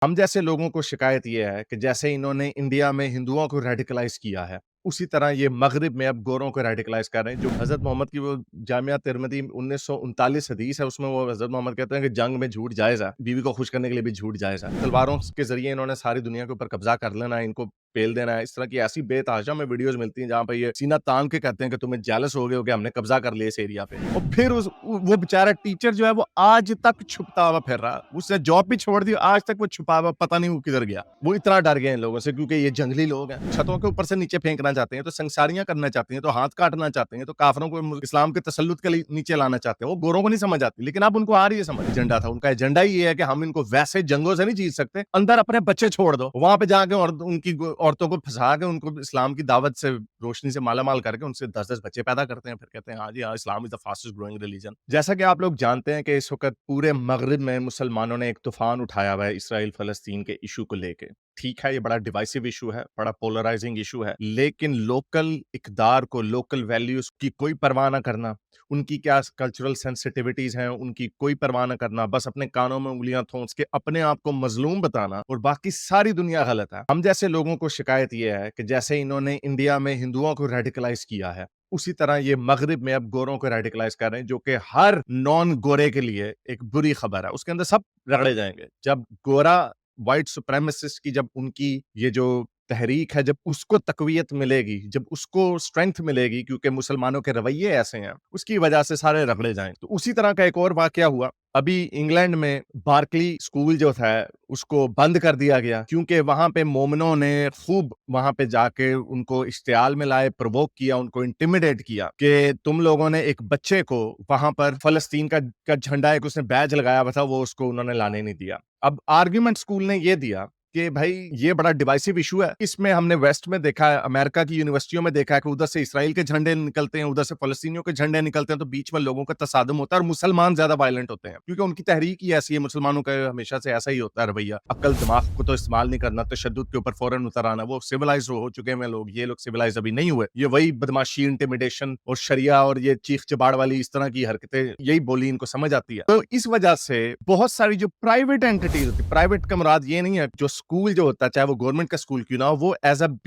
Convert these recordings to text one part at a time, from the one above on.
हम जैसे लोगों को शिकायत ये है कि जैसे इन्होंने इंडिया में हिंदुओं को रेडिकलाइज किया है, उसी तरह ये मगरिब में अब गोरों को रेडिकलाइज कर रहे हैं। जो हज़रत मोहम्मद की वो जामिया तिरमिज़ी 1939 हदीस है, उसमें वो हज़रत मोहम्मद कहते हैं कि जंग में झूठ जायज़ है, बीवी को खुश करने के लिए भी झूठ जायज़ है। तलवारों के ज़रिए इन्होंने सारी दुनिया के ऊपर कब्ज़ा कर लेना है, इनको पेल देना है। इस तरह की ऐसी बेतहाशा में वीडियोज़ मिलती हैं जहाँ पे ये सीना तान के कहते हैं कि तुम्हें जेलस हो गए हो कि हमने कब्ज़ा कर लिया इस एरिया पे। और फिर वो बेचारा टीचर जो है वो आज तक छुपता हुआ फिर रहा। उसने जॉब भी छोड़ दी, आज तक वो छुपा हुआ, पता नहीं वो किधर गया। वो इतना डर गए इन लोगों से क्योंकि ये जंगली लोग हैं। छतों के ऊपर से नीचे फेंकना चाहते हैं, तो संसारियाँ करना चाहते हैं, तो हाथ काटना चाहते हैं, तो काफ़िरों को इस्लाम के तसल्लुत के नीचे लाना चाहते हैं। वो गोरों को नहीं समझ आती, लेकिन अब उनको आ रही है समझ। एजेंडा था उनका, एजेंडा ही ये है कि हम इनको वैसे जंगों से नहीं जीत सकते, अंदर अपने बच्चे छोड़ दो, वहां पे जाके उनकी औरतों को फंसा के उनको इस्लाम की दावत से रोशनी से मालामाल करके उनसे 10-10 बच्चे पैदा करते हैं। फिर कहते हैं हाँ जी हाँ, Islam is the fastest growing religion. जैसा कि आप लोग जानते हैं कि इस वक्त पूरे मगरिब में मुसलमानों ने एक तूफान उठाया हुआ है इसराइल फलस्तीन के इशू को लेके। ठीक है, ये बड़ा डिवाइसिव इशू है, बड़ा पोलराइजिंग इशू है, लेकिन लोकल इकदार को, लोकल वैल्यूज की कोई परवाह ना करना, उनकी क्या कल्चरल सेंसिटिविटीज हैं उनकी कोई परवाह ना करना, बस अपने कानों में उंगलियां ठोंस के अपने आप को मजलूम बताना और बाकी सारी दुनिया गलत है। हम जैसे लोगों को शिकायत ये है कि जैसे इन्होंने इंडिया में हिंदुओं को रेडिकलाइज किया है, उसी तरह ये मगरिब में अब गोरों को रेडिकलाइज कर रहे हैं, जो कि हर नॉन गोरे के लिए एक बुरी खबर है। उसके अंदर सब रगड़े जाएंगे। जब गोरा व्हाइट सुप्रेमेसिस्ट की, जब उनकी ये जो तहरीक है, जब उसको तकवीयत मिलेगी, जब उसको स्ट्रेंथ मिलेगी, क्योंकि मुसलमानों के रवैये ऐसे हैं, उसकी वजह से सारे रगड़े जाएं। तो उसी तरह का एक और वाकया हुआ अभी इंग्लैंड में। बार्कली स्कूल जो था उसको बंद कर दिया गया क्योंकि वहां पे मोमनों ने खूब वहां पे जाके उनको इश्तियाल में लाए, प्रोवोक किया, उनको इंटिमिडेट किया कि तुम लोगों ने एक बच्चे को वहां पर फलस्तीन का झंडा, एक उसने बैज लगाया हुआ था, वो उसको उन्होंने लाने नहीं दिया। अब आर्ग्यूमेंट स्कूल ने ये दिया कि भाई ये बड़ा डिवाइसिव इशू है। इसमें हमने वेस्ट में देखा है, अमेरिका की यूनिवर्सिटियों में देखा है कि उधर से इसराइल के झंडे निकलते हैं, उधर से फलस्तीनियों के झंडे निकलते हैं, तो बीच में लोगों का तसादुम होता है और मुसलमान ज्यादा वायलेंट होते हैं क्योंकि उनकी तहरीक ही ऐसी है। मुसलमानों का हमेशा से ऐसा ही होता है रवैया, अक्ल दिमाग को तो इस्तेमाल नहीं करना, तशद्दुद के ऊपर फौरन उतर आना। वो सिविलाइज हो चुके हैं लोग, ये लोग सिविलाइज अभी नहीं हुए। ये वही बदमाशी, इंटिमिडेशन और शरिया और ये चीख चबाड़ वाली इस तरह की हरकतें, यही बोली इनको समझ आती है। तो इस वजह से बहुत सारी जो प्राइवेट एंटिटीज होती है, प्राइवेट का मुराद ये नहीं है, जो स्कूल जो होता है चाहे वो गवर्नमेंट का स्कूल क्यों ना हो,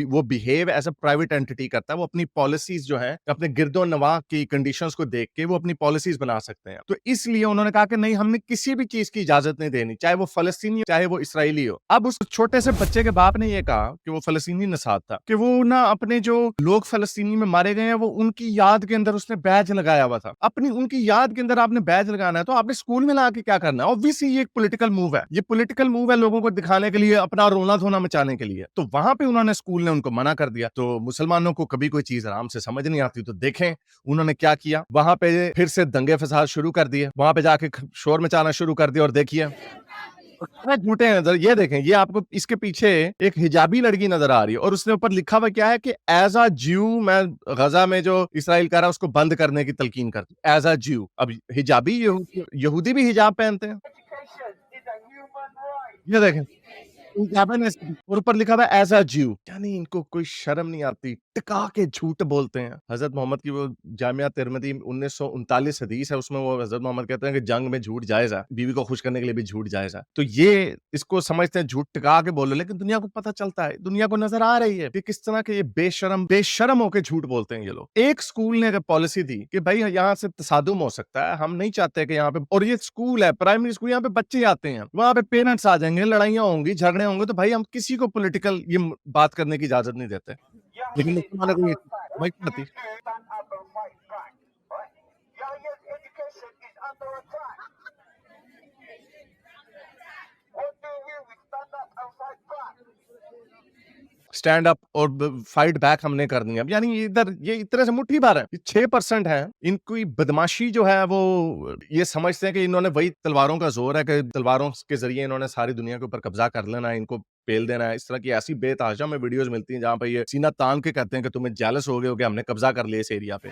वो behave as a private entity करता है। वो अपनी पॉलिसीज जो है, अपने गिरदो नवाह की कंडीशंस को देख के वो अपनी पॉलिसीज बना सकते हैं। तो इसलिए उन्होंने कहा कि नहीं, हमने किसी भी चीज की इजाजत नहीं देनी, चाहे वो फलस्तीनी हो चाहे वो इसराइली हो। अब उस छोटे से बच्चे के बाप ने ये कहा कि वो फलस्तीनी नसाद था, कि वो ना अपने जो लोग फलस्तीनी में मारे गए हैं वो उनकी याद के अंदर उसने बैज लगाया हुआ था। अपनी उनकी याद के अंदर आपने बैज लगाना है तो आपने स्कूल में ला के क्या करना है? ऑब्वियसली ये एक पॉलिटिकल मूव है, ये पॉलिटिकल मूव है लोगों को दिखाने के लिए, अपना रोना धोना मचाने के लिए। तो वहां पे उन्होंने, स्कूल ने उनको मना कर दिया। तो मुसलमानों को कभी कोई चीज आराम से समझ नहीं आती, तो देखें उन्होंने क्या किया। वहां पे फिर से दंगे फसाद शुरू कर दिए, वहां पे जाके शोर मचाना शुरू कर दिया। और देखिए झूठे हैं नजर, ये देखें, ये आपको इसके पीछे एक हिजाबी लड़की नजर आ रही है और उसने ऊपर लिखा हुआ क्या है कि एज अ ज्यू मैं गजा में जो इसराइल कर रहा है उसको बंद करने की तलकीन करती हूं, एज अ ज्यू। अब हिजाबी यहूदी भी हिजाब पहनते हैं, ये देखें, और ऊपर लिखा हुआ है एज अ ज्यू। यानी इनको कोई शर्म नहीं आती, टिका के झूठ बोलते हैं। हजरत मोहम्मद की वो जामिया तिरमिज़ी 1939 हदीस है, उसमें वो हजरत मोहम्मद कहते हैं कि जंग में झूठ जायज है, बीवी को खुश करने के लिए भी झूठ जायज है। तो ये इसको समझते हैं झूठ टिका के बोलो, लेकिन दुनिया को पता चलता है, दुनिया को नजर आ रही है कि किस तरह के ये बेशरम होकर झूठ बोलते हैं ये लोग। एक स्कूल ने पॉलिसी दी कि भाई यहाँ से तसादुम हो सकता है, हम नहीं चाहते कि यहाँ पे, और ये स्कूल है प्राइमरी स्कूल, यहाँ पे बच्चे आते हैं, वहां पे पेरेंट्स आ जाएंगे, लड़ाइयां होंगी, झगड़े होंगे, तो भाई हम किसी को पॉलिटिकल ये बात करने की इजाजत नहीं देते। लेकिन मुसलमानों को ये समझ नहीं आती। स्टैंड अप और फाइट बैक हमने करनी है। अब यानी इधर ये इतने से मुट्ठी भर है, 6% है इनकी बदमाशी जो है, वो ये समझते हैं कि इन्होंने, वही तलवारों का जोर है कि तलवारों के जरिए इन्होंने सारी दुनिया के ऊपर कब्जा कर लेना है, इनको पेल देना है। इस तरह की ऐसी बेतहाशा में वीडियोस मिलती हैं जहां पर ये सीना तान के कहते हैं कि तुम्हें जेलस हो गए हो कि हमने कब्जा कर लिया इस एरिया पे।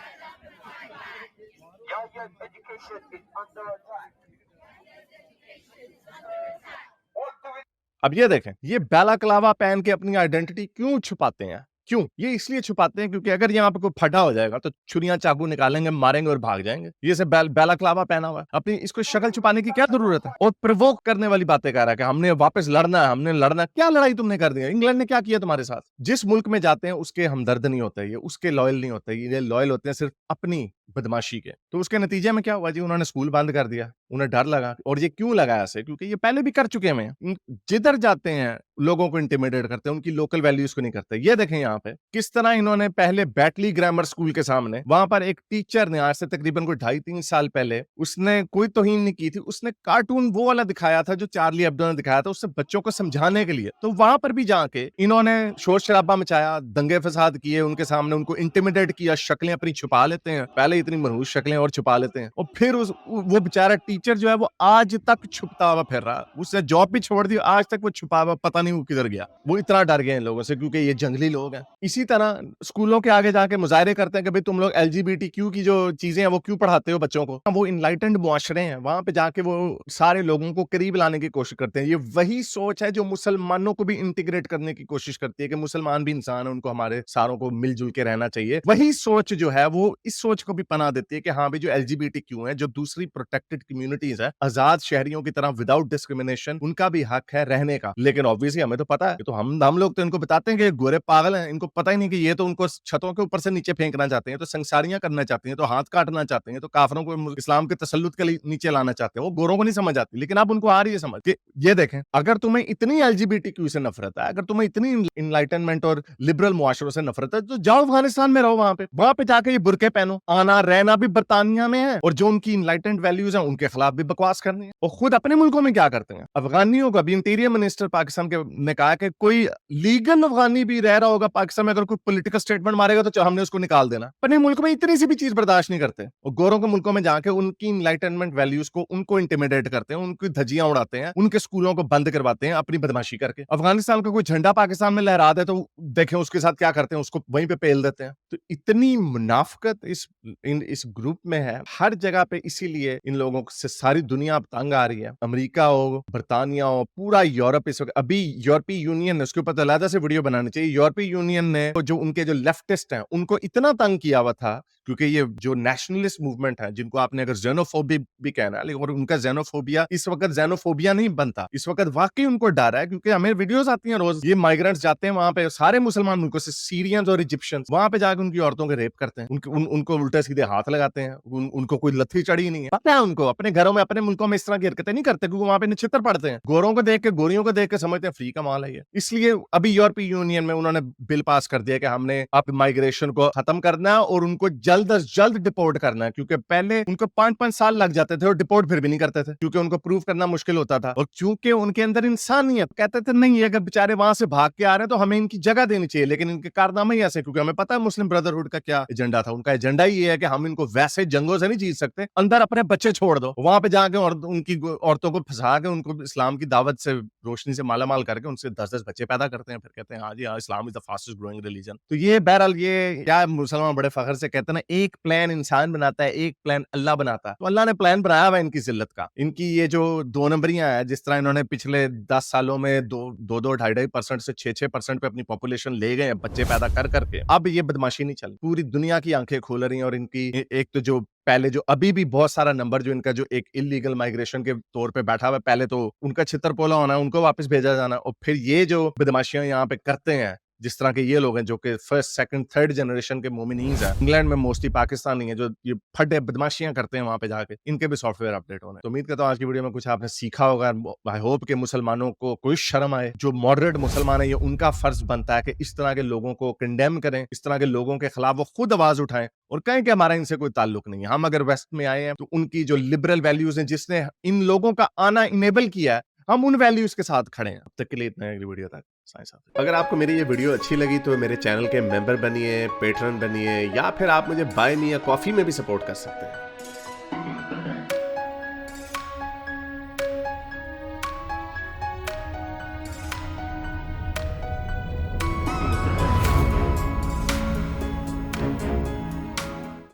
अब ये देखें, ये बैलाक्लावा पहन के अपनी आइडेंटिटी क्यों छुपाते हैं? क्यों? ये इसलिए छुपाते हैं क्योंकि अगर यहाँ पे कोई फटा हो जाएगा तो छुरियां चाकू निकालेंगे, मारेंगे और भाग जाएंगे। ये सब बैलाक्लावा पहना हुआ है, अपनी इसको शक्ल छुपाने की क्या जरूरत है? और प्रोवोक करने वाली बातें कर रहा है कि हमने वापस लड़ना है, हमने लड़ना। क्या लड़ाई तुमने कर दी है? इंग्लैंड ने क्या किया तुम्हारे साथ? जिस मुल्क में जाते हैं उसके हमदर्द नहीं होते, ये उसके लॉयल नहीं होते, ये लॉयल होते हैं सिर्फ अपनी बदमाशी के। तो उसके नतीजे में क्या हुआ जी? उन्होंने स्कूल बंद कर दिया, उन्हें डर लगा। और ये क्यों लगा ऐसे? क्योंकि ये पहले भी कर चुके हैं। जिधर जाते हैं लोगों को इंटिमिडेट करते हैं, उनकी लोकल वैल्यूज को नहीं करते। ये देखें यहाँ पे किस तरह इन्होंने पहले बैटली ग्रामर स्कूल के सामने, वहां पर एक टीचर ने आज से तकरीबन कोई 2.5-3 साल पहले, उसने कोई तौहीन नहीं की थी, उसने कार्टून वो वाला दिखाया था जो चार्ली एब्डो ने दिखाया था, उससे बच्चों को समझाने के लिए। तो वहां पर भी जाके इन्होंने शोर शराबा मचाया, दंगे फसाद किए उनके सामने, उनको इंटिमिडेट किया, शक्लें अपनी छुपा लेते हैं, पहले इतनी मनहूस शक्लें और छुपा लेते हैं। और फिर वो बेचारा टीचर जो है वो आज तक छुपता हुआ फिर रहा, उसने जॉब भी छोड़ दी, आज तक वो छुपा हुआ, पता नहीं वो किधर गया। वो इतना डर गए इन लोगों से क्योंकि ये जंगली लोग हैं। इसी तरह स्कूलों के आगे जाके मुजाहरे करते हैं कि भाई तुम लोग LGBTQ की जो चीजें हैं वो क्यों पढ़ाते हो बच्चों को। वो इनलाइटेंड मुआशरे हैं, वहां पे जाके वो सारे लोगों को करीब लाने की कोशिश करते हैं। ये वही सोच है जो मुसलमानों को भी इंटीग्रेट करने की कोशिश करती है कि मुसलमान भी इंसान है, उनको हमारे सारों को मिलजुल के रहना चाहिए। वही सोच जो है वो इस सोच को भी पनाह देती है कि हाँ भाई जो LGBTQ है, जो दूसरी प्रोटेक्टेड कम्युनिटीज है, आजाद शहरियों की तरह विदाउट डिस्क्रिमिनेशन, उनका भी हक है रहने का। लेकिन ऑब्वियसली हमें तो पता है, तो हम लोग तो इनको बताते हैं कि गोरे पागल हैं, इनको पता ही नहीं कि ये तो उनको छतों के ऊपर से नीचे फेंकना चाहते हैं, तो संसारियां करना चाहते हैं, तो हाथ काटना चाहते हैं, तो काफरों को इस्लाम के तसल्लुत के नीचे लाना चाहते हैं। वो गोरों को नहीं समझ आती, लेकिन अब उनको आ रही है समझ कि ये देखें, अगर तुम्हें इतनी LGBTQ से नफरत है, अगर तुम्हें इतनी इनलाइटनमेंट और लिबरल मुआशरों से नफरत है, तो जाओ अफगानिस्तान में रहो, वहां पे जाके ये बुरके पहनो। आना रहना भी बरतानिया में है, और जो उनकी इनलाइटेंड वैल्यूज हैं उनके खिलाफ भी बकवास करनी है। और खुद अपने मुल्कों में क्या करते हैं? अफगानियों का अभी इंटीरियर मिनिस्टर पाकिस्तान के ने कहा कि कोई लीगल अफगानी भी रह रहा होगा पाकिस्तान में, अगर कोई पॉलिटिकल स्टेटमेंट मारेगा तो हमने उसको निकाल देना। अपने मुल्क में इतनी सी भी चीज बर्दाश्त नहीं करते, और गोरों के मुल्कों में जाके उनकी इनलाइटनमेंट वैल्यूज को, उनको इंटिमिडेट करते हैं, उनकी धज्जियां उड़ाते हैं, उनके स्कूलों को बंद करवाते हैं अपनी बदमाशी करके। अफगानिस्तान का कोई झंडा पाकिस्तान में लहरा दे तो देखें उसके साथ क्या करते हैं, उसको वहीं पे पेल देते हैं। तो इतनी मुनाफिकत इस ग्रुप में है हर जगह पे, इसीलिए इन लोगों से सारी दुनिया अब तंग आ रही है। अमेरिका हो, बर्तानिया हो, पूरा यूरोप इस वक्त, अभी यूरोपीय यूनियन ने, उसके ऊपर तो अलग से वीडियो बनानी चाहिए, यूरोपीय यूनियन ने जो उनके जो लेफ्टिस्ट हैं उनको इतना तंग किया हुआ था, क्योंकि ये जो नेशनलिस्ट मूवमेंट है, जिनको आपने अगर जेनोफोबिया भी कहना है, लेकिन उनका जेनोफोबिया इस वक्त जेनोफोबिया नहीं बनता, इस वक्त वाकई उनको डर है, क्योंकि हमें वीडियोस आती हैं रोज, ये माइग्रेंट्स जाते हैं वहां पे सारे मुसलमान मुल्कों से, सीरियंस और इजिप्शियंस, वहां पे जाकर उनकी औरतों के रेप करते हैं, उनको उल्टे सीधे हाथ लगाते हैं, उनको कोई लत्थी चढ़ी नहीं है, पता है उनको। अपने घरों में, अपने मुल्कों में इस तरह की हरकतें नहीं करते, क्योंकि वहां पे निछितर पड़ते हैं। गोरों को देख के, गोरियों को देख के समझते हैं फ्री का माल है ये। इसलिए अभी यूरोपीय यूनियन में उन्होंने बिल पास कर दिया कि हमने अब माइग्रेशन को खत्म करना है और उनको जल्द अज जल्द डिपोर्ट करना है, क्योंकि पहले उनको 5-5 साल लग जाते थे और डिपोर्ट फिर भी नहीं करते थे, क्योंकि उनको प्रूव करना मुश्किल होता था, और क्योंकि उनके अंदर इंसानियत, कहते थे नहीं अगर बेचारे वहां से भाग के आ रहे हैं तो हमें इनकी जगह देनी चाहिए, लेकिन इनके कारनामे ही ऐसे, क्योंकि हमें पता है मुस्लिम ब्रदरहुड का क्या एजेंडा था। उनका एजेंडा ही ये है कि हम इनको वैसे जंगों से नहीं जीत सकते, अंदर अपने बच्चे छोड़ दो, वहां पे जाके और उनकी औरतों को फंसा के उनको इस्लाम की दावत से, रोशनी से मालामाल करके उनसे 10-10 बच्चे पैदा करते हैं, फिर कहते हैं हाँ जी हाँ, Islam is the fastest growing religion. तो ये बहरहाल, ये क्या मुसलमान बड़े फखर से कहते हैं ना, एक प्लान इंसान बनाता है, एक प्लान अल्लाह बनाता है। तो अल्लाह ने प्लान बनाया हुआ इनकी जिल्लत का। इनकी ये जो 2 नंबरियां है, जिस तरह इन्होंने पिछले 10 सालों में 2-2.5% से 6% पे अपनी पॉपुलेशन ले गए हैं बच्चे पैदा कर करके, अब ये बदमाशी नहीं चल, पूरी दुनिया की आंखें खोल रही हैं। और इनकी एक तो जो पहले जो अभी भी बहुत सारा नंबर जो इनका जो एक इलीगल माइग्रेशन के तौर पे बैठा हुआ है, पहले तो उनका छितर पोला होना है, उनको वापस भेजा जाना, और फिर ये जो बदमाशियां यहाँ पे करते हैं, जिस तरह के ये लोग हैं जो कि फर्स्ट, सेकंड, थर्ड जनरेशन के मोमिनीज हैं, इंग्लैंड में मोस्टली पाकिस्तानी है, जो ये फटे बदमाशियां करते हैं वहां पे जाके, इनके भी सॉफ्टवेयर अपडेट होने। तो उम्मीद करता हूँ आज की वीडियो में कुछ आपने सीखा होगा। आई होप कि मुसलमानों को कोई शर्म आए, जो मॉडरेट मुसलमान है, ये उनका फर्ज बनता है कि इस तरह के लोगों को कंडेम करें, इस तरह के लोगों के खिलाफ वो खुद आवाज उठाएं और कहें कि हमारा इनसे कोई ताल्लुक नहीं है। हम अगर वेस्ट में आए हैं तो उनकी जो लिबरल वैल्यूज हैं, जिसने इन लोगों का आना इनेबल किया है, हम उन वैल्यूज के साथ खड़े हैं। अब तक के लिए इतना है, अगली वीडियो तक साइंस। अगर आपको मेरी ये वीडियो अच्छी लगी तो मेरे चैनल के मेंबर बनिए, पेट्रन बनिए, या फिर आप मुझे बाय मी या कॉफी में भी सपोर्ट कर सकते हैं।